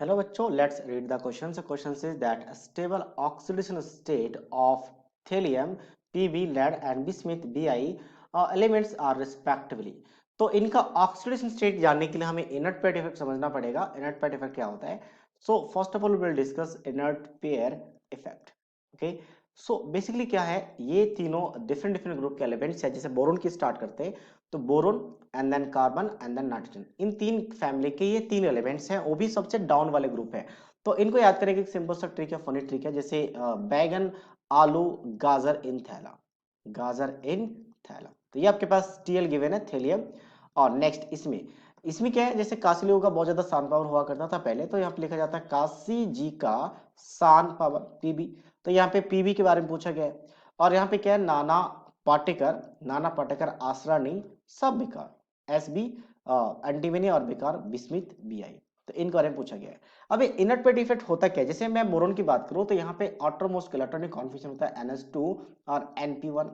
Hello बच्चों, let's read the questions. The question says that a stable oxidation state of thallium, Pb, lead and bismuth, Bi elements are respectively. तो इनका oxidation state जानने के लिए हमें inert pair effect समझना पड़ेगा. Inert pair effect क्या होता है? So first of all will discuss inert pair effect. Okay, so basically क्या है, ये तीनों डिफरेंट डिफरेंट ग्रुप के एलिमेंट्स है. जैसे बोरोन की स्टार्ट करते हैं तो boron and then carbon and then nitrogen, इन तीन फैमिली के ये तीन एलिमेंट्स हैं, वो भी सबसे डाउन वाले ग्रुप है. तो इनको याद करेंगे, एक सिंपल सा ट्रिक है, फनी ट्रिक है. जैसे बैगन, आलू, गाजर इन थैला, गाजर इन थैला. तो ये आपके पास टीएल गिवन है, थेलियम. और नेक्स्ट इसमें इसमें क्या है, जैसे काशी लोगों का बहुत ज्यादा सान पावर हुआ करता था पहले, तो यहाँ पे लिखा जाता है काशी जी का सान पावर पीबी. तो यहाँ पे पीबी के बारे में पूछा गया है. और यहाँ पे क्या है, नाना पाटेकर आसरानी सब बेकार, एस बी एंटीमनी और बेकार बिस्मिथ बी आई. तो इनके बारे में पूछा गया है. अब इनर्ट पेयर इफेक्ट होता क्या है, जैसे मैं बोरोन की बात करूं तो यहाँ पे आउटरमोस्ट इलेक्ट्रॉनिक कॉन्फिगरेशन होता है NH2 और NP1.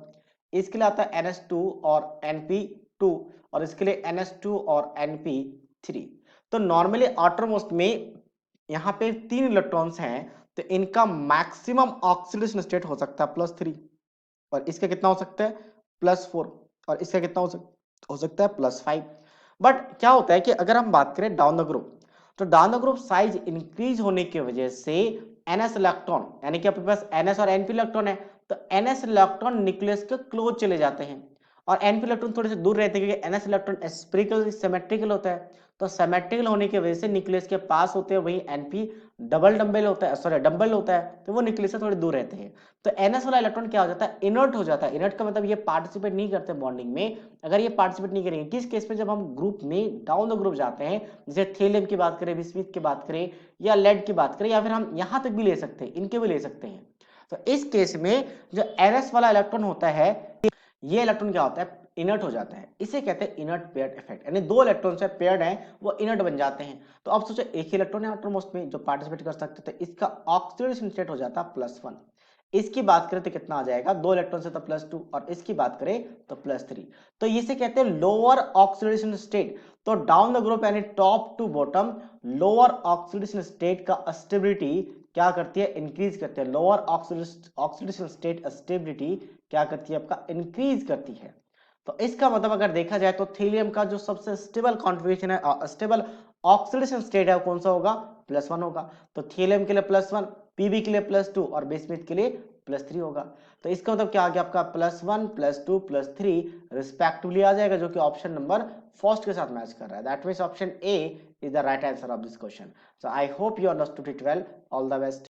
इसके लिए आता है NH2 और NP2, और इसके लिए NH2 और NP3. तो नॉर्मली आउटरमोस्ट में यहाँ पे 3 इलेक्ट्रॉन्स हैं, तो इनका मैक्सिमम ऑक्सीडेशन स्टेट हो सकता है +3, और इसका कितना हो सकता है +4, और इसका कितना हो सकता है +5. बट क्या होता है कि अगर हम बात करें डाउन द ग्रुप, तो down the group size increase होने की वजह से NS इलेक्ट्रॉन, यानी कि आपके पास NS और NP इलेक्ट्रॉन है, तो NS इलेक्ट्रॉन न्यूक्लियस के क्लोज चले जाते हैं, और NP इलेक्ट्रॉन थोड़े से दूर रहते हैं, क्योंकि NS इलेक्ट्रॉन स्फेरिकल सिमेट्रिकल होता है. तो सिमेट्रिकल होने की वजह से न्यूक्लियस के पास होते हैं, वही NP डबल डम्बल होता है, सॉरी डम्बल होता है, तो वो न्यूक्लियस से थोड़े दूर रहते हैं. तो NS वाला इलेक्ट्रॉन क्या हो जाता है, इनर्ट हो जाता है. इनर्ट का मतलब ये पार्टिसिपेट नहीं करते बॉन्डिंग में. अगर ये पार्टिसिपेट नहीं करेंगे, किस केस में, जब हम ग्रुप में डाउन द ग्रुप जाते हैं, जैसे थेलियम की बात करें, बिस्मिथ की बात करें, या लेड की बात करें, या फिर हम यहां तक भी ले सकते हैं, इनके भी ले सकते हैं. तो इस केस में जो NS वाला इलेक्ट्रॉन होता है, ये इलेक्ट्रॉन क्या होता है, इनर्ट हो जाता है. इसे कहते हैं इनर्ट पेयर्ड इफेक्ट, यानी दो इलेक्ट्रॉन से पेयर्ड हैं, वो इनर्ट बन जाते हैं. तो अब सोचो, एक ही इलेक्ट्रॉन है आउटरमोस्ट में जो पार्टिसिपेट कर सकते थे, इसका ऑक्सीडेशन स्टेट हो जाता है +1. इसकी बात करें तो कितना आ जाएगा, दो इलेक्ट्रॉन से तो +2, और इसकी बात करें तो +3. तो इसे कहते हैं लोअर ऑक्सीडेशन स्टेट. तो डाउन द ग्रुप यानी top to bottom, lower oxidation state का स्टेबिलिटी क्या करती है, इंक्रीज करती है. लोअर ऑक्सीडेशन स्टेट स्टेबिलिटी क्या करती है, आपका इंक्रीज करती है. तो इसका मतलब अगर देखा जाए तो थीलियम का जो सबसे स्टेबल कॉन्फ़िगरेशन है, स्टेबल ऑक्सीडेशन स्टेट है, वो कौन सा होगा, +1 होगा. तो थीलियम के लिए +1, पीबी के लिए +2 और बिस्मिथ के लिए +3 होगा. तो इसका मतलब क्या आ गया, आपका +1 +2 +3 रिस्पेक्टिवली आ जाएगा, जो कि ऑप्शन नंबर फर्स्ट के साथ मैच कर रहा है. That means option A is the right answer of this question. So I hope you understood it well. All the best.